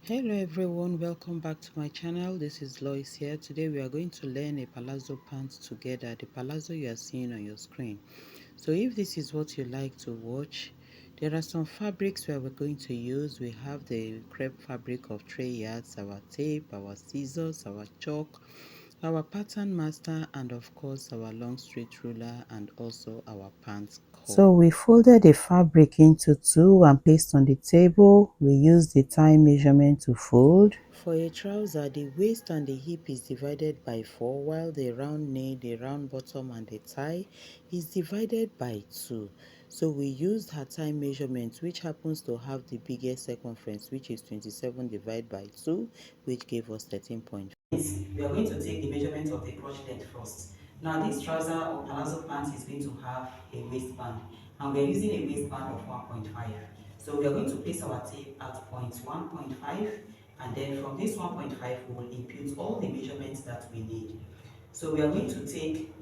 Hello everyone, welcome back to my channel. This is Lois here. Today we are going to learn a palazzo pant together, the palazzo you are seeing on your screen. So if this is what you like to watch, there are some fabrics where we're going to use. We have the crepe fabric of 3 yards, our tape, our scissors, our chalk, our pattern master, and of course our long straight ruler, and also our pants cord. So we folded the fabric into two and placed on the table. We used the thigh measurement to fold. For a trouser, the waist and the hip is divided by 4, while the round knee, the round bottom, and the thigh is divided by 2. So we used her thigh measurement, which happens to have the biggest circumference, which is 27 divided by 2, which gave us 13.5. We are going to take the measurement of the crotch length first. Now this trouser or palazzo pant is going to have a waistband, and we are using a waistband of 1.5. So we are going to place our tape at point 1.5, and then from this 1.5 we will impute all the measurements that we need. So we are going to take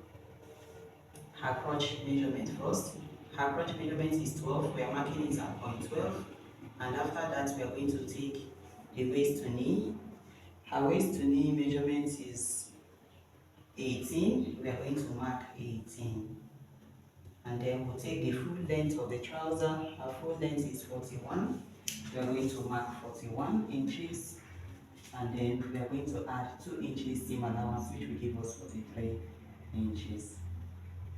her crotch measurement first. Her crotch measurement is 12, we are marking it at point 12, and after that we are going to take the waist to knee. Her waist to knee measurement is 18, we are going to mark 18. And then we'll take the full length of the trouser. Our full length is 41. We are going to mark 41 inches. And then we are going to add 2 inches seam allowance, which will give us 43 inches.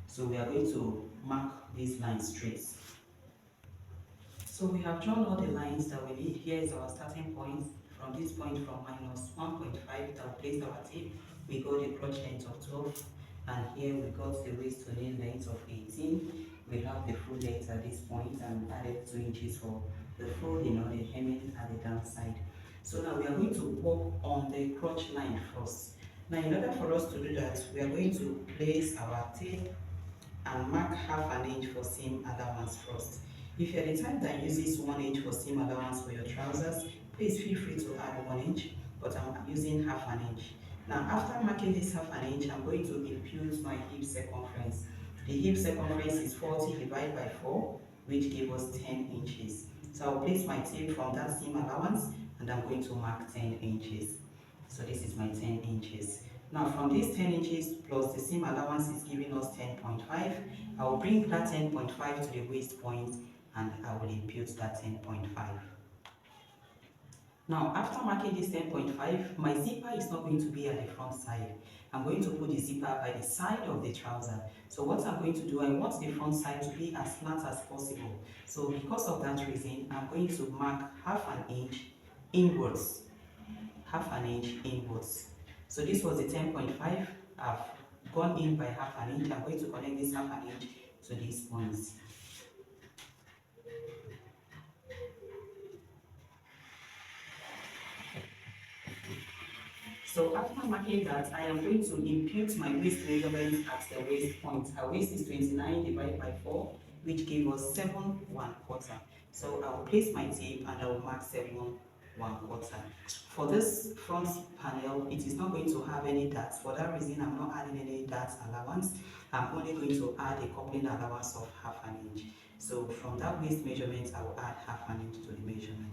So we are going to mark these lines straight. So we have drawn all the lines that we need. Here is our starting point. From this point, from minus 1.5 that we placed our tape, we got the crotch length of 12, and here we got the waist to knee length of 18. We have the full length at this point, and added 2 inches for the full, the hemming at the downside. So now we are going to work on the crotch line first. Now in order for us to do that, we are going to place our tape and mark half an inch for seam allowance first. If you're the type that uses 1 inch for seam allowance for your trousers, please feel free to add 1 inch, but I'm using half an inch. Now after marking this half an inch, I'm going to impute my hip circumference. The hip circumference is 40 divided by 4, which gave us 10 inches. So I'll place my tape from that seam allowance, and I'm going to mark 10 inches. So this is my 10 inches. Now from these 10 inches plus the seam allowance is giving us 10.5. I will bring that 10.5 to the waist point, and I will impute that 10.5. Now after marking this 10.5, my zipper is not going to be at the front side. I'm going to put the zipper by the side of the trouser. So what I'm going to do, I want the front side to be as flat as possible. So because of that reason, I'm going to mark half an inch inwards, half an inch inwards. So this was the 10.5. I've gone in by half an inch. I'm going to connect this half an inch to these points. So after marking that, I am going to impute my waist measurement at the waist point. Our waist is 29 divided by 4, which gave us 7 1/4. So I will place my tape and I will mark 7 1/4. For this front panel, it is not going to have any darts. For that reason, I'm not adding any darts allowance. I'm only going to add a coupling allowance of half an inch. So from that waist measurement, I will add half an inch to the measurement.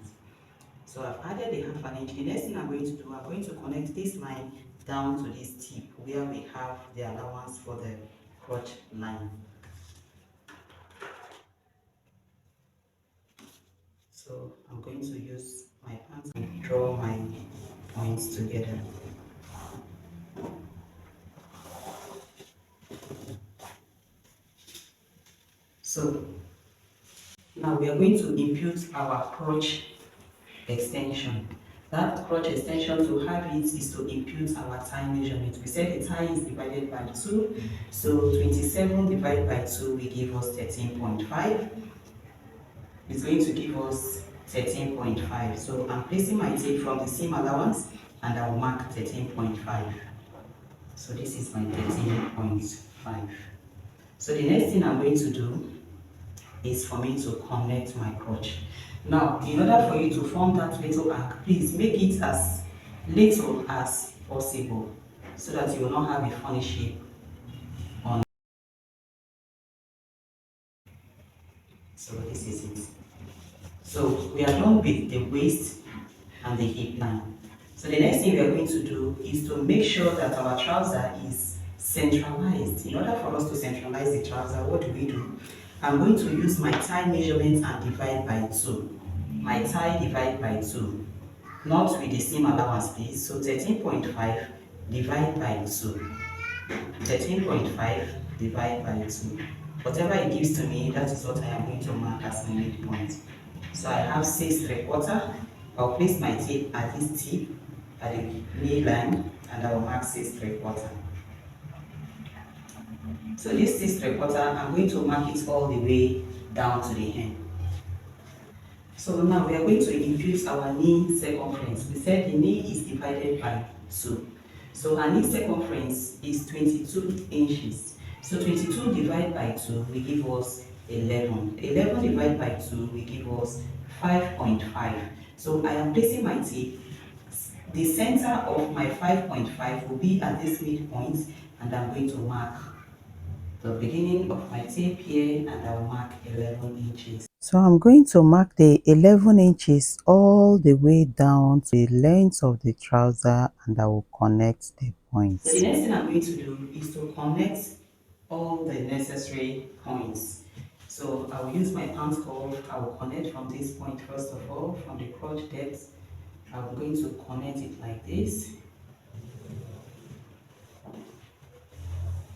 So I've added the half an inch. The next thing I'm going to do, I'm going to connect this line down to this tip where we have the allowance for the crotch line. So I'm going to use my pants and draw my points together. So now we are going to impute our crotch extension. That crotch extension, to have it, is to impute our thigh measurement. We said the thigh is divided by 2, so 27 divided by 2 will give us 13.5. It's going to give us 13.5. So I'm placing my tape from the seam allowance, and I will mark 13.5. So this is my 13.5. So the next thing I'm going to do is for me to connect my crotch. Now, in order for you to form that little arc, please make it as little as possible so that you will not have a funny shape on. So this is it. So we are done with the waist. and the hip line. So the next thing we are going to do is to make sure that our trouser is centralized. In order for us to centralize the trouser, what do? I'm going to use my thigh measurement and divide by 2. My thigh divide by 2. Not with the seam allowance, please. So 13.5 divide by 2. 13.5 divide by 2. Whatever it gives to me, that is what I am going to mark as my midpoint. So I have 6¾ I'll place my tape at this tip, at the knee line, and I will mark 6¾ So this 6¾ I'm going to mark it all the way down to the hem. So now we are going to impute our knee circumference. We said the knee is divided by 2. So our knee circumference is 22 inches. So 22 divided by 2 will give us 11. 11 divided by 2 will give us 5.5. So I am placing my tape. The center of my 5.5 will be at this midpoint, and I'm going to mark the beginning of my tape here, and I will mark 11 inches. So I'm going to mark the 11 inches all the way down to the length of the trouser, and I will connect the points. So the next thing I'm going to do is to connect all the necessary points. So I will use my pant curve. I will connect from this point first of all, from the crotch depth. I'm going to connect it like this.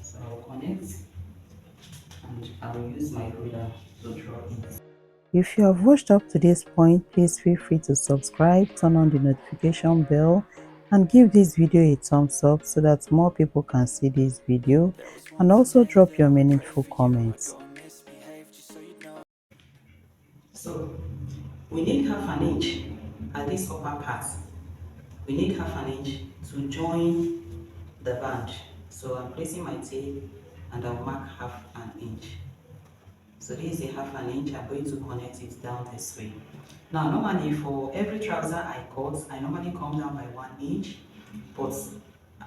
So I will connect, and I will use my ruler to draw it. If you have watched up to this point, please feel free to subscribe, turn on the notification bell, and give this video a thumbs up so that more people can see this video, and also drop your meaningful comments. So we need half an inch at this upper part. We need half an inch to join the band. So I'm placing my tape and I'll mark half an inch. So this is a half an inch. I'm going to connect it down this way. Now normally for every trouser I cut, I normally come down by 1 inch, but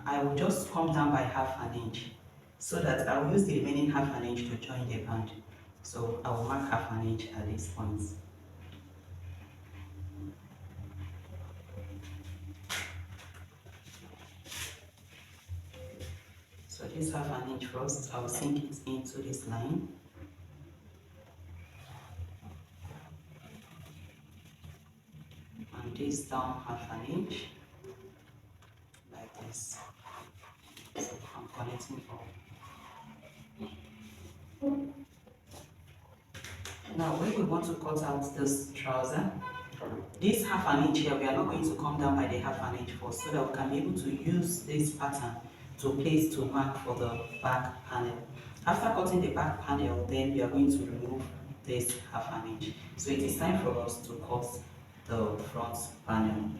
I will just come down by half an inch so that I will use the remaining half an inch to join the band. So I will mark half an inch at this point. So this half an inch first, I will sink it into this line. And this down half an inch, like this. So I'm connecting all. Now when we want to cut out this trouser, this half an inch here, we are not going to come down by the half an inch first, so that we can be able to use this pattern to place to mark for the back panel. After cutting the back panel, then we are going to remove this half an inch. So it is time for us to cut the front panel.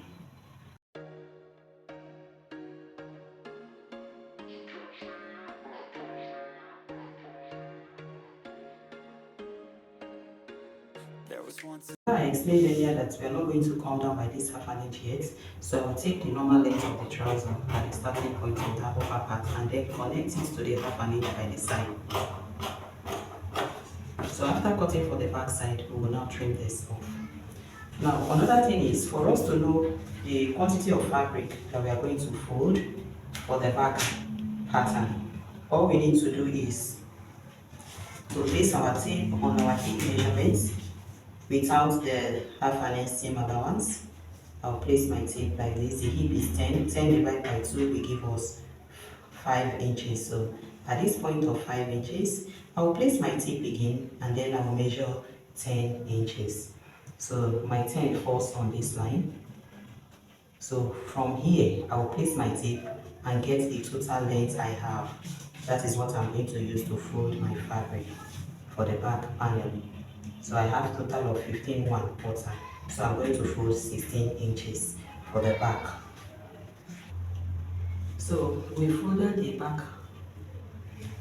I explained earlier that we are not going to come down by this half an inch yet, so I will take the normal length of the trouser at the starting point of the upper part and then connect it to the half an inch by the side. So after cutting for the back side, we will now trim this off. Now another thing is for us to know the quantity of fabric that we are going to fold for the back pattern. All we need to do is to place our tape on our hip measurements without the half an inch seam allowance. I'll place my tape like this. The hip is 10. 10 divided by 2 will give us 5 inches. So at this point of 5 inches, I will place my tape again and then I will measure 10 inches. So my 10 falls on this line. So from here, I will place my tape and get the total length I have. That is what I'm going to use to fold my fabric for the back panel. So I have a total of 15.25. So I'm going to fold 16 inches for the back. So we folded the back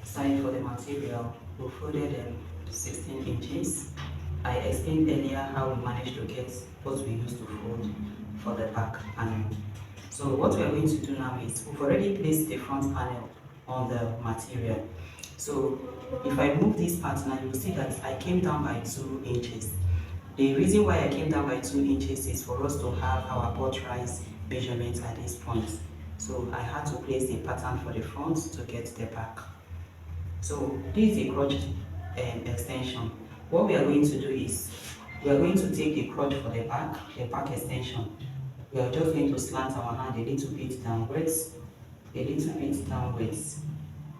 side for the material. We folded 16 inches. I explained earlier how we managed to get what we used to fold for the back panel. So what we are going to do now is we've already placed the front panel on the material. So if I move this part now, you will see that I came down by 2 inches. The reason why I came down by 2 inches is for us to have our butt rise measurement at this point. So I had to place a pattern for the front to get the back. So this is a crotch extension. What we are going to do is, we are going to take the crotch for the back extension. We are just going to slant our hand a little bit downwards, a little bit downwards.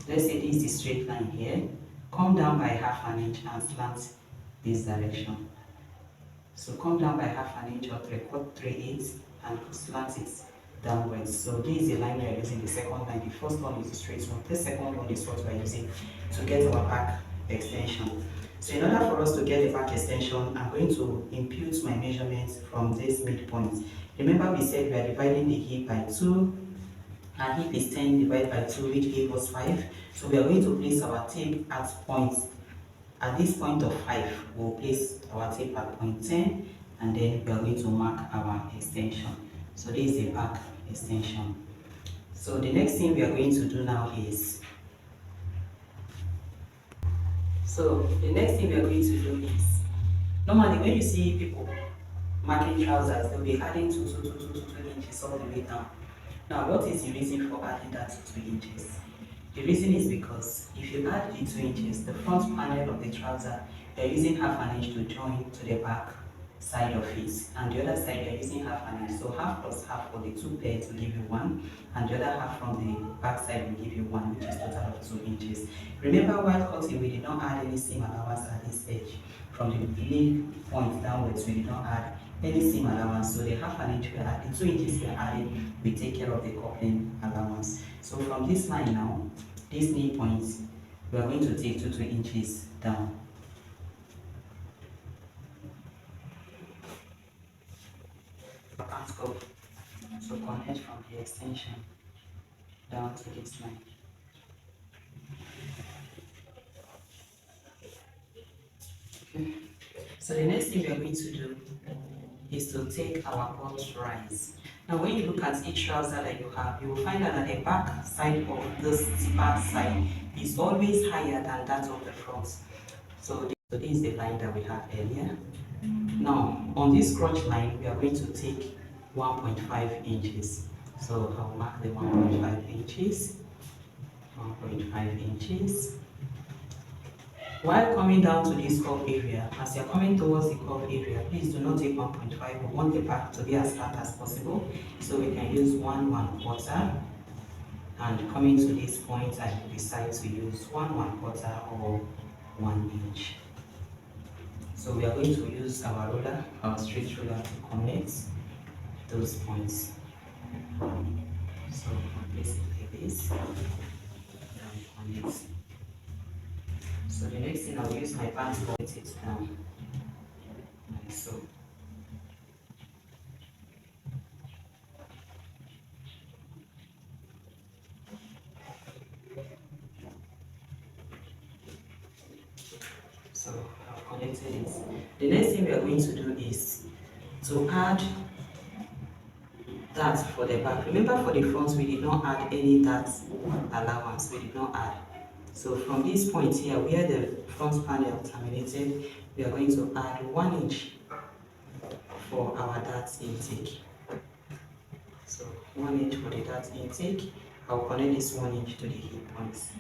Let's say this is the straight line here. Come down by half an inch and slant this direction. So come down by half an inch or 3/8 and slant it downwards. So this is the line we are using, the second line. The first one is the straight one. The second one is what we are using to get our back extension. So in order for us to get the back extension, I'm going to impute my measurements from this midpoint. Remember we said we are dividing the hip by 2. Our hip is 10 divided by 2, which gave us 5. So we are going to place our tape at points. At this point of 5, we'll place our tape at point 10, and then we are going to mark our extension. So this is the back extension. So the next thing we are going to do now is, normally when you see people marking trousers, they'll be adding 2 inches all the way down. Now, what is the reason for adding that 2 inches? The reason is because if you add the 2 inches, the front panel of the trouser, you're using half an inch to join to the back side of it, and the other side you're using half an inch. So half plus half for the 2 pairs will give you 1, and the other half from the back side will give you 1, which is total of 2 inches. Remember, while cutting, we did not add any seam allowance at this edge. From the beginning point downwards, we did not add any seam allowance. So the half an inch we are adding, 2 inches we are adding, we take care of the coupling allowance. So from this line now, this knee point, we are going to take 2 inches down. So connect from the extension down to this line. Okay. So the next thing we are going to do is to take our butt rise. Now when you look at each trouser that you have, you will find that the back side of this back side is always higher than that of the front. So this is the line that we had earlier. Now on this crotch line, we are going to take 1.5 inches. So I'll mark the 1.5 inches. 1.5 inches. While coming down to this curve area, as you're coming towards the curve area, please do not take 1.5. We want the back to be as flat as possible. So we can use 1/1/4. And coming to this point, I decide to use 1/1/4 or 1 inch. So we are going to use our ruler, our straight ruler, to connect those points. So place it like this, and connect. So the next thing, I'll use my pant to put it down, like so. So I've connected it. The next thing we are going to do is to add that for the back. Remember, for the front, we did not add any dart allowance. We did not add. So from this point here, where the front panel terminated, we are going to add 1 inch for our dart intake. So 1 inch for the dart intake. I'll connect this 1 inch to the hip points.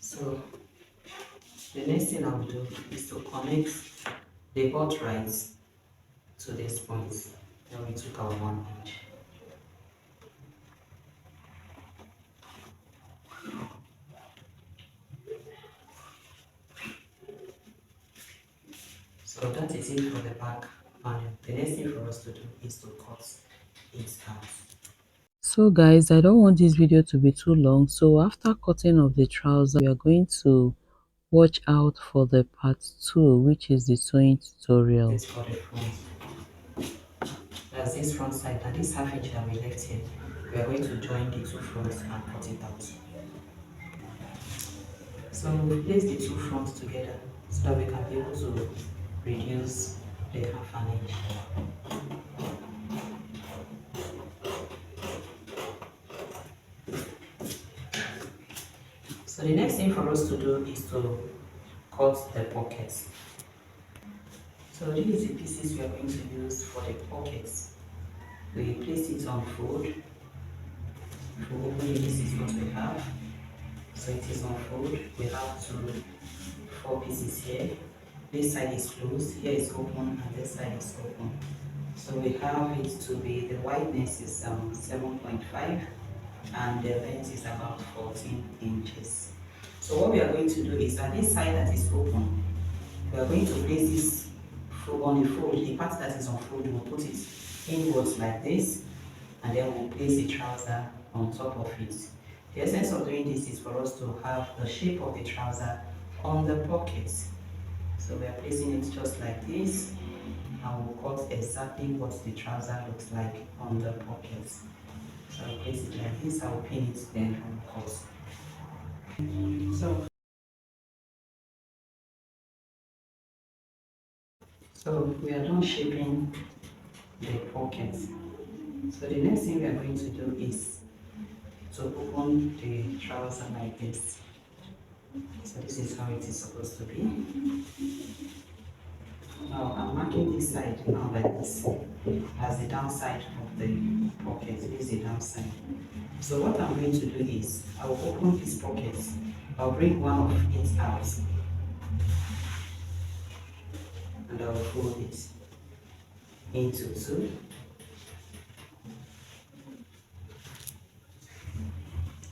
So the next thing I'll do is to connect the butt rise to this point. Then we took our 1 inch. So that is it for the back panel. The next thing for us to do is to cut it out. So guys, I don't want this video to be too long. So after cutting of the trouser, we are going to watch out for the part 2, which is the sewing tutorial. This for the front. That's this front side, and this half inch that we left here. We are going to join the 2 fronts and cut it out. So we place the 2 fronts together so that we can be able to reduce the half an inch. So the next thing for us to do is to cut the pockets. So these are the pieces we are going to use for the pockets. We place it on fold. For opening, this is what we have. So it is on fold. We have four pieces here. This side is closed, here is open, and this side is open. So we have it to be, the wideness is 7.5 and the length is about 14 inches. So what we are going to do is on this side that is open, we are going to place this on the fold, the part that is on fold, we'll put it inwards like this, and then we'll place the trouser on top of it. The essence of doing this is for us to have the shape of the trouser on the pockets. So we are placing it just like this, and we'll cut exactly what the trouser looks like on the pockets. So I'll place it like this, I'll pin it, then I'll cut. So we are done shaping the pockets. So the next thing we are going to do is to open the trouser like this. So this is how it is supposed to be. Now I'm marking this side now like this as the downside of the pocket. This is the downside. So what I'm going to do is I will open this pocket. I'll bring one of it out and I will fold it into two.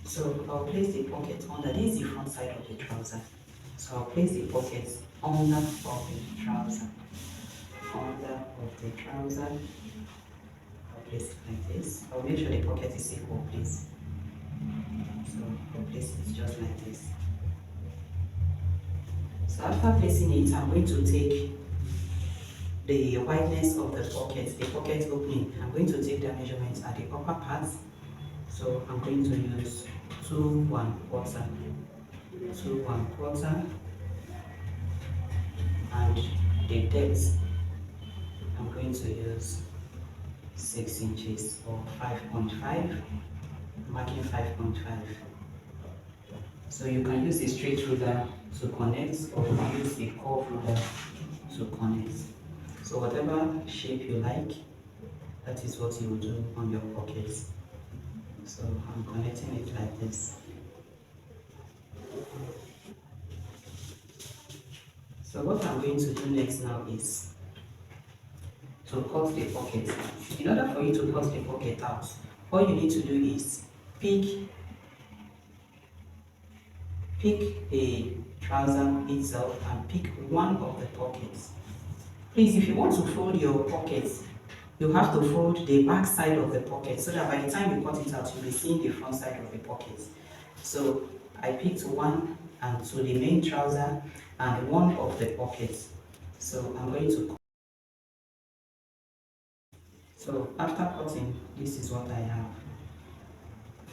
So I'll place the pocket under. This is the front side of the trouser. So I'll place the pocket under of the trouser. Under of the trouser. I'll place it like this. I'll make sure the pocket is equal, please. So I'll place it just like this. So after placing it, I'm going to take the wideness of the pocket opening. I'm going to take the measurements at the upper part. So I'm going to use 2 1/4, 2 1/4, and the depth I'm going to use 6 inches or 5.5, marking 5.5. So you can use a straight ruler to connect, or you can use a curved ruler to connect. So whatever shape you like, that is what you will do on your pockets. So I'm connecting it like this. So what I'm going to do next now is to cut the pocket. In order for you to cut the pocket out, all you need to do is pick the trouser itself and pick one of the pockets. Please, if you want to fold your pockets, you have to fold the back side of the pocket so that by the time you cut it out, you'll be seeing the front side of the pocket. So I picked one and to the main trouser and one of the pockets. So I'm going to. So after cutting, this is what I have.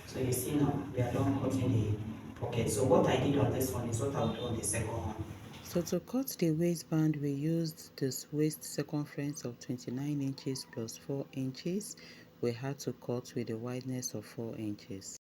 So you see now, we are done cutting the pocket. So what I did on this one is what I'll do on the second one. So to cut the waistband, we used this waist circumference of 29 inches plus 4 inches. We had to cut with a wideness of 4 inches.